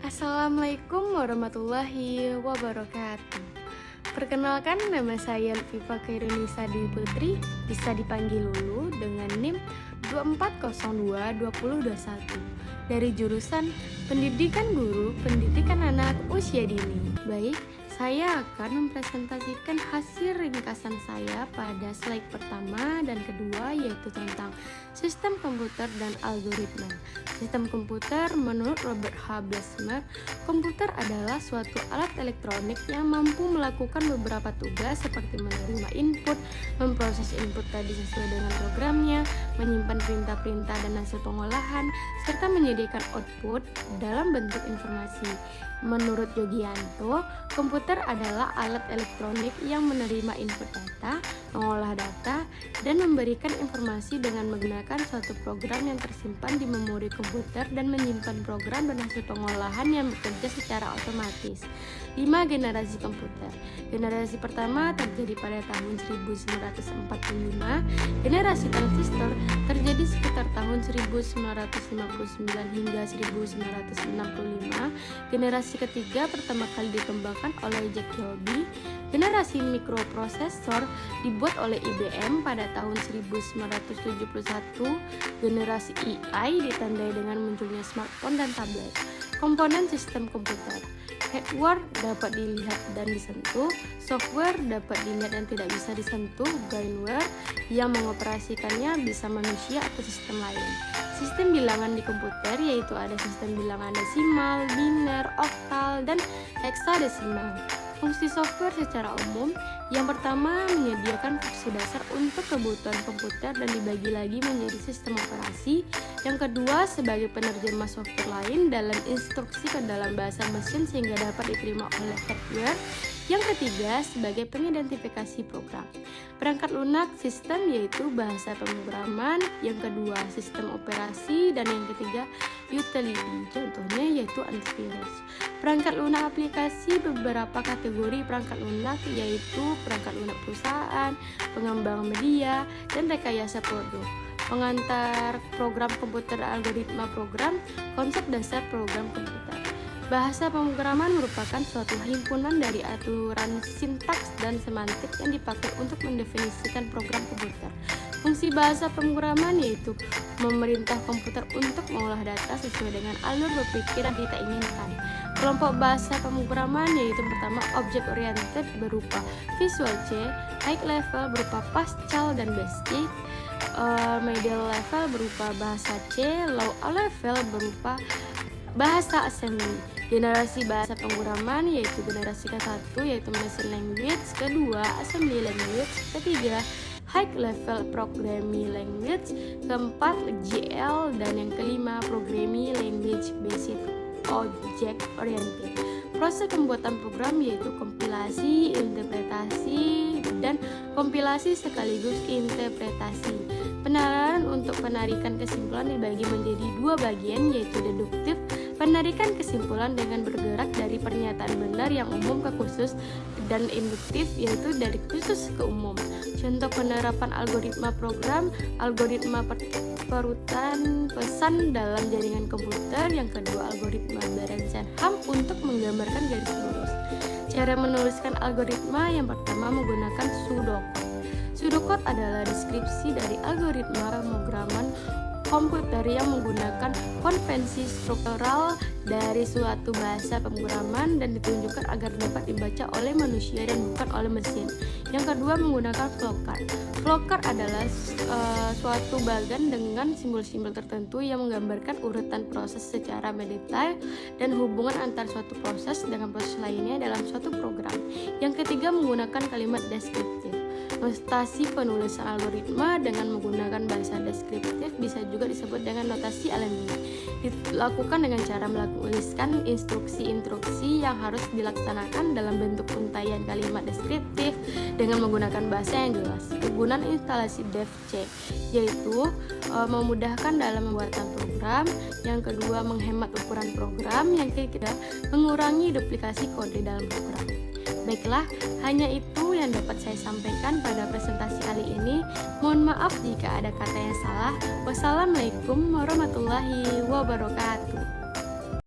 Assalamualaikum warahmatullahi wabarakatuh. Perkenalkan, nama saya Lutfifa Khairunisa Dwi Putri, bisa dipanggil Lulu dengan NIM 24022021 dari jurusan Pendidikan Guru, Pendidikan Anak Usia Dini. Baik, saya akan mempresentasikan hasil ringkasan saya pada slide pertama dan kedua, yaitu tentang sistem komputer dan algoritma. Sistem komputer menurut Robert H. Blesmer, komputer adalah suatu alat elektronik yang mampu melakukan beberapa tugas seperti menerima input, memproses input tadi sesuai dengan programnya, menyimpan perintah-perintah dan hasil pengolahan, serta menyediakan output dalam bentuk informasi. Menurut Yogianto, komputer adalah alat elektronik yang menerima input data, mengolah data, dan memberikan informasi dengan menggunakan suatu program yang tersimpan di memori komputer dan menyimpan program dan hasil pengolahan yang bekerja secara otomatis. 5 generasi komputer. Generasi pertama terjadi pada tahun 1945, generasi transistor terjadi sekitar tahun 1959 hingga 1965, generasi ketiga pertama kali dikembangkan oleh Jack Kilby, generasi mikroprosesor dibuat oleh IBM pada tahun 1971, generasi AI ditandai dengan munculnya smartphone dan tablet. Komponen sistem komputer. Hardware dapat dilihat dan disentuh, software dapat dilihat dan tidak bisa disentuh, firmware yang mengoperasikannya bisa manusia atau sistem lain. Sistem bilangan di komputer yaitu ada sistem bilangan desimal, biner, oktal, dan heksadesimal. Fungsi software secara umum, yang pertama menyediakan fungsi dasar untuk kebutuhan komputer dan dibagi lagi menjadi sistem operasi. Yang kedua sebagai penerjemah software lain dalam instruksi ke dalam bahasa mesin sehingga dapat diterima oleh hardware. Yang ketiga sebagai pengidentifikasi program. Perangkat lunak sistem yaitu bahasa pemrograman, yang kedua sistem operasi, dan yang ketiga utility, contohnya yaitu antivirus. Perangkat lunak aplikasi, beberapa kategori perangkat lunak yaitu perangkat lunak perusahaan, pengembang media, dan rekayasa produk. Pengantar program komputer dan algoritma program, konsep dasar program komputer. Bahasa pemrograman merupakan suatu himpunan dari aturan sintaks dan semantik yang dipakai untuk mendefinisikan program komputer. Fungsi bahasa pemrograman yaitu memerintah komputer untuk mengolah data sesuai dengan alur berpikir yang kita inginkan. Kelompok bahasa pemrograman yaitu pertama object oriented berupa Visual C, high level berupa Pascal dan Basic, middle level berupa bahasa C, low level berupa bahasa assembly. Generasi bahasa pemrograman yaitu generasi ke-1 yaitu machine language, kedua assembly language, ketiga high level programming language, keempat GL, dan yang kelima programming language based object oriented. Proses pembuatan program yaitu kompilasi, interpretasi, dan kompilasi sekaligus interpretasi. Penalaran untuk penarikan kesimpulan dibagi menjadi dua bagian yaitu deduktif, penarikan kesimpulan dengan bergerak dari pernyataan benar yang umum ke khusus, dan induktif yaitu dari khusus ke umum. Contoh penerapan algoritma program, algoritma perutan pesan dalam jaringan komputer, yang kedua algoritma Berenson-Ham untuk menggambarkan garis lurus. Cara menuliskan algoritma yang pertama menggunakan pseudocode. Pseudocode adalah deskripsi dari algoritma pemrograman komputer yang menggunakan konvensi struktural dari suatu bahasa pemrograman dan ditunjukkan agar dapat dibaca oleh manusia dan bukan oleh mesin. Yang kedua menggunakan flowchart. Flowchart adalah suatu bagan dengan simbol-simbol tertentu yang menggambarkan urutan proses secara mendetail dan hubungan antar suatu proses dengan proses lainnya dalam suatu program. Yang ketiga menggunakan kalimat deskriptif. Notasi penulisan algoritma dengan menggunakan bahasa deskriptif bisa juga disebut dengan notasi alamiah. Dilakukan dengan cara menuliskan instruksi-instruksi yang harus dilaksanakan dalam bentuk untaian kalimat deskriptif dengan menggunakan bahasa yang jelas. Kegunaan instalasi DevC yaitu memudahkan dalam pembuatan program, yang kedua menghemat ukuran program, yang ketiga mengurangi duplikasi kode dalam program. Baiklah, hanya itu yang dapat saya sampaikan pada presentasi kali ini. Mohon maaf jika ada kata yang salah. Wassalamualaikum warahmatullahi wabarakatuh.